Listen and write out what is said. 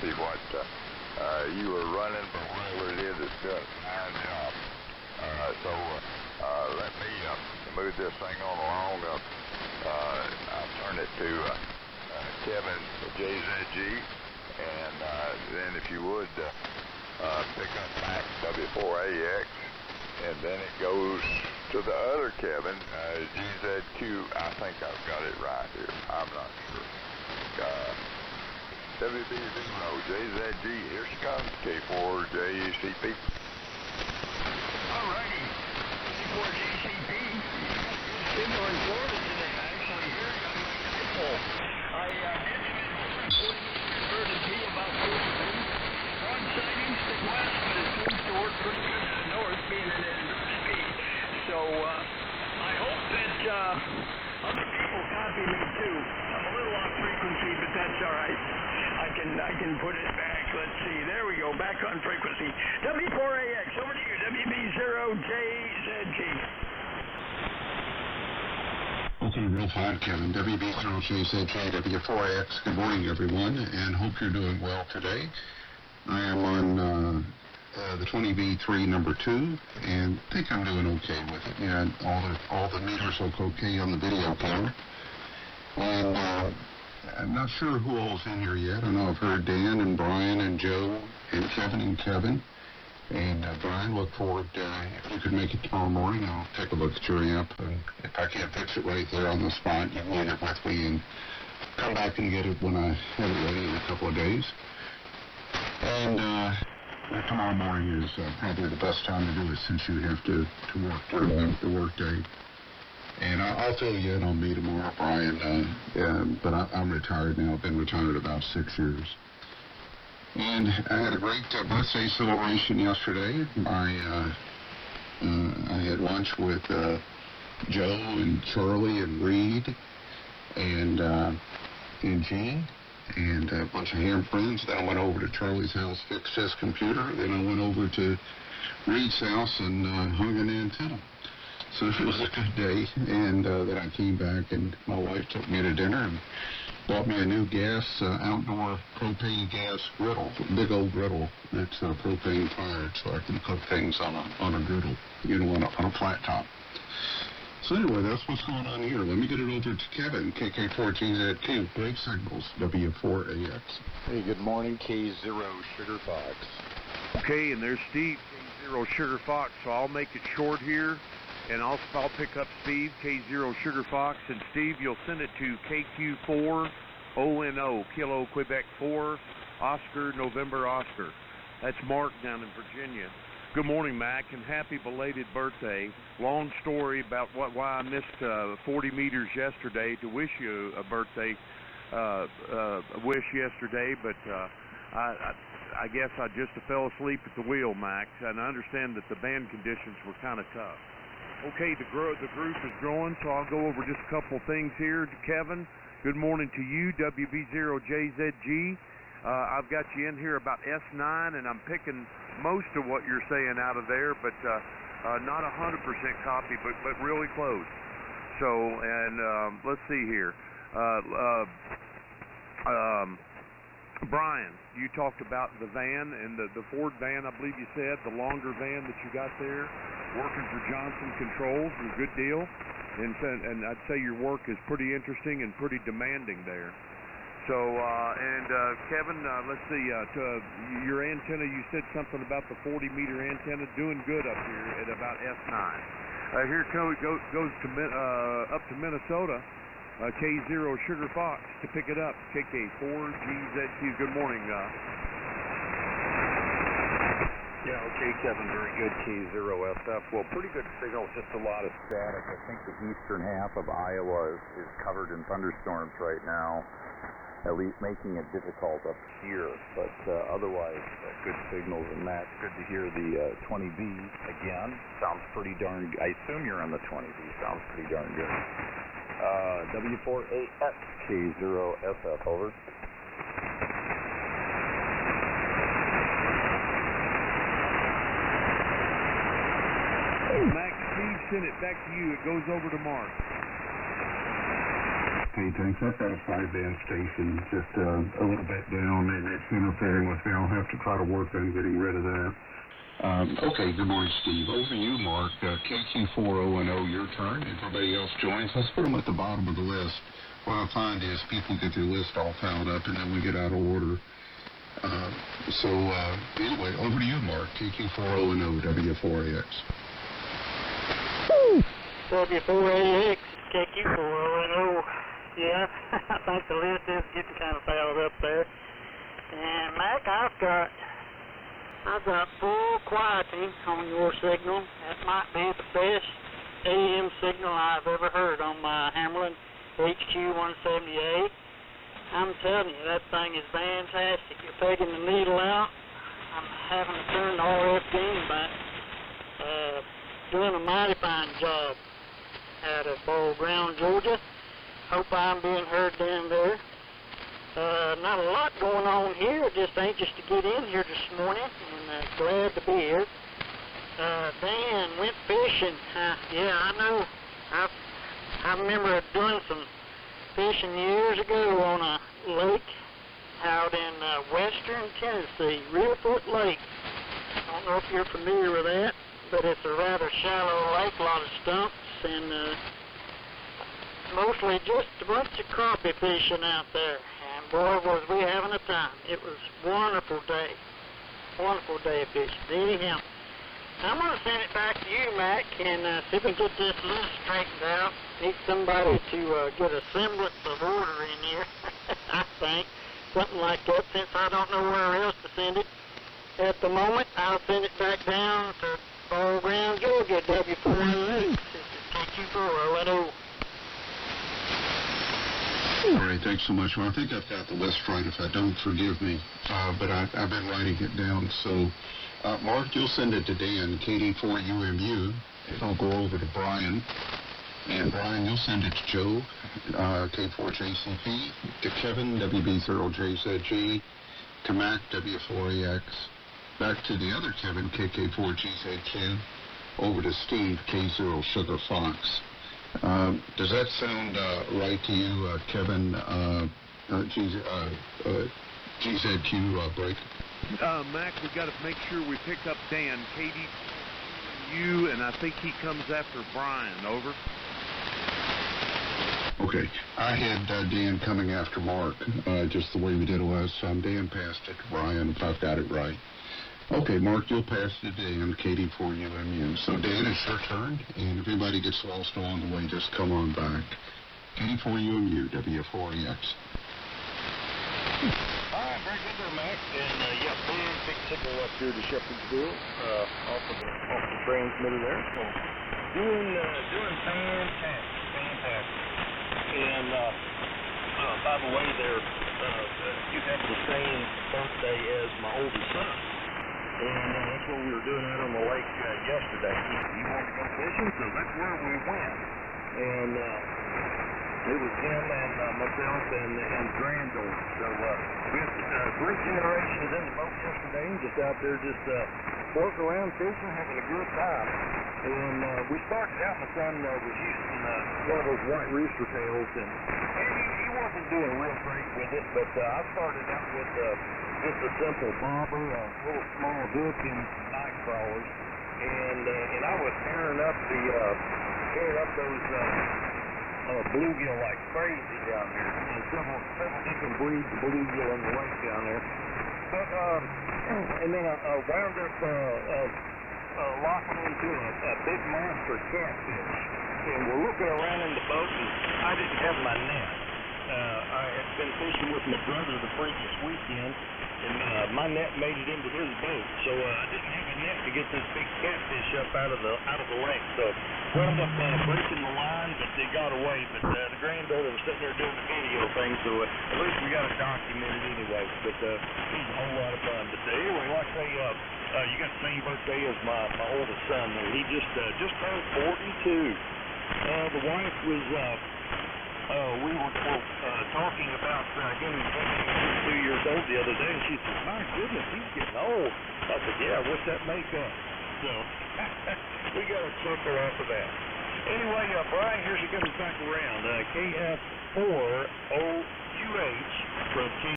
exactly what you were running, but whatever it is, it's got fine job. Let me move this thing on along. I'll turn it to Kevin JZG, and then if you would pick up back W4AX, and then it goes to the other Kevin, GZQ. I think I've got it right here. I'm not sure. WB0 JZG, here she comes, K4JCP. Alrighty, K4JCP. Signal in Florida today. Actually, here on my dipole. I did heard it be about 40 feet. Front sightings to the west, but it seems to work pretty good to the north, being an inverted speed. So I hope that other people copy me too. I'm a little off frequency, but that's all right. I can put it back. Let's see. There we go. Back on frequency. W4AX. Over to you. WB0JZG. Okay, real fine, Kevin. WB0JZG, W4AX. Good morning, everyone, and hope you're doing well today. I am on the 20B3 number 2, and I think I'm doing okay with it. Yeah, all the meters look okay on the video camera. And I'm not sure who all's in here yet. I know I've heard Dan and Brian and Joe and Kevin. And Brian, look forward, if you could make it tomorrow morning, I'll take a look at your amp. And if I can't fix it right there on the spot, you can leave it with me and come back and get it when I have it ready in a couple of days. And tomorrow morning is probably the best time to do it since you have to work during the work day. And I'll fill you in on me tomorrow, Brian, but I'm retired now. I've been retired about 6 years. And I had a great birthday celebration yesterday. I had lunch with Joe and Charlie and Reed and Gene and a bunch of ham friends. Then I went over to Charlie's house, fixed his computer. Then I went over to Reed's house and hung an antenna. So it was a good day, and then I came back, and my wife took me to dinner and bought me a new outdoor propane gas griddle, big old griddle. It's propane fired, so I can cook things on a griddle, on a flat top. So anyway, that's what's going on here. Let me get it over to Kevin, KK14ZQ, Great Signals, W4AX. Hey, good morning, K0 Sugar Fox. Okay, and there's Steve, K0 Sugar Fox, so I'll make it short here. And I'll pick up Steve, K0 Sugar Fox, and Steve, you'll send it to KQ4ONO, Kilo Quebec 4, Oscar, November Oscar. That's Mark down in Virginia. Good morning, Mac, and happy belated birthday. Long story about why I missed 40 meters yesterday to wish you a birthday wish yesterday, but I guess I just fell asleep at the wheel, Max, and I understand that the band conditions were kind of tough. Okay, the group is growing, so I'll go over just a couple things here. Kevin, good morning to you, WB0JZG. I've got you in here about S9, and I'm picking most of what you're saying out of there, but not 100% copy, but really close. So, and let's see here. Brian, you talked about the van and the Ford van, I believe you said, the longer van that you got there, working for Johnson Controls, a good deal. And I'd say your work is pretty interesting and pretty demanding there. So, Kevin, let's see, your antenna, you said something about the 40-meter antenna, doing good up here at about S9. Here goes up to Minnesota. K0 Sugar Fox to pick it up. KK4GZQ. Good morning. Yeah, okay, Kevin, very good, K0SF. Well, pretty good signal, just a lot of static. I think the eastern half of Iowa is covered in thunderstorms right now, at least making it difficult up here. But otherwise, good signals, and Matt, good to hear the 20B again. Sounds pretty darn good. I assume you're on the 20B. Sounds pretty darn good. W4AX, K0SF, over. Max, Steve sent it back to you. It goes over to Mark. Thanks. I've got a 5-band station just a little bit down, and it's interfering with me. I'll have to try to work on getting rid of that. Okay, good morning, Steve. Over to you, Mark. KQ4010, your turn. Everybody else joins. Let's put them at the bottom of the list. What I find is people get their list all piled up, and then we get out of order. Anyway, over to you, Mark. KQ4010, W4AX. W4AX, KQ4010. Yeah, I think the list is getting kind of piled up there. And Mac, I've got full quieting on your signal. That might be the best AM signal I've ever heard on my Hamlin HQ178. I'm telling you, that thing is fantastic. You're pegging the needle out. I'm having to turn the RF gain back. Doing a mighty fine job out of Ball Ground, Georgia. Hope I'm being heard down there. Not a lot going on here. Just anxious to get in here this morning, and glad to be here. Dan went fishing. Yeah, I know. I remember doing some fishing years ago on a lake out in western Tennessee, Reelfoot Lake. I don't know if you're familiar with that, but it's a rather shallow lake, a lot of stumps, and mostly just a bunch of crappie fishing out there. And boy, was we having a time. It was a wonderful day of fishing. Anyhow, I'm going to send it back to you, Mac, and see if we can get this list straightened out. Need somebody to get a semblance of order in here, I think. Something like that, since I don't know where else to send it. At the moment, I'll send it back down to Ball Ground, Georgia, W408. This is KQ4010. All right, thanks so much. Well, I think I've got the list right. If I don't, forgive me. But I've been writing it down. So, Mark, you'll send it to Dan, KD4UMU. It'll go over to Brian. And Brian, you'll send it to Joe, K4JCP, to Kevin, WB0JZG, to Mac, W4AX, back to the other Kevin, KK4GZQ, over to Steve, K0 Sugar Fox. Does that sound right to you, Kevin, GZQ break? Mac, we got to make sure we pick up Dan, KD, and I think he comes after Brian. Over. Okay. I had Dan coming after Mark, just the way we did it last time. Dan passed it to Brian, if I've got it right. Okay, Mark, you'll pass it to Dan, KD4UMU. So, Dan, it's your turn, and if anybody gets lost along the way, just come on back. KD4UMU, W4AX. All right, very good there, Mac. And, big signal up here to Shepherdsville, off the transmitter there. So, doing fantastic. And, by the way, you had the same birthday as my oldest son. And that's what we were doing out on the lake yesterday. He wanted to go fishing, so that's where we went. And it was him and myself and granddaughter. So we had 3 generations in the boat yesterday, just out there just floating around fishing, having a good time. And we started out, my son was using one of those white rooster tails, and he wasn't doing real great with it, but I started out with just a simple bobber, a little small hook, and some night crawlers, and I was tearing up those bluegill like crazy down there, and several different breeds of bluegill in the lake down there. But and then I wound up locking into a big monster catfish, and we're looking around in the boat, and I didn't have my net. I had been fishing with my brother the previous weekend, and my net made it into his boat, so I didn't have a net to get this big catfish up out of the lake. So wound up breaking the line, but they got away. But the granddaughter was sitting there doing the video thing, so at least we got it documented anyway. But it was a whole lot of fun. But anyway, like I say, you got the same birthday as my oldest son, and he just turned 42. The wife was. We were talking about him being 2 years old the other day, and she said, "My goodness, he's getting old." I said, "Yeah, what's that make up?" So we got a chuckle off of that. Anyway, Brian, here's you coming back around. KF 4OQH from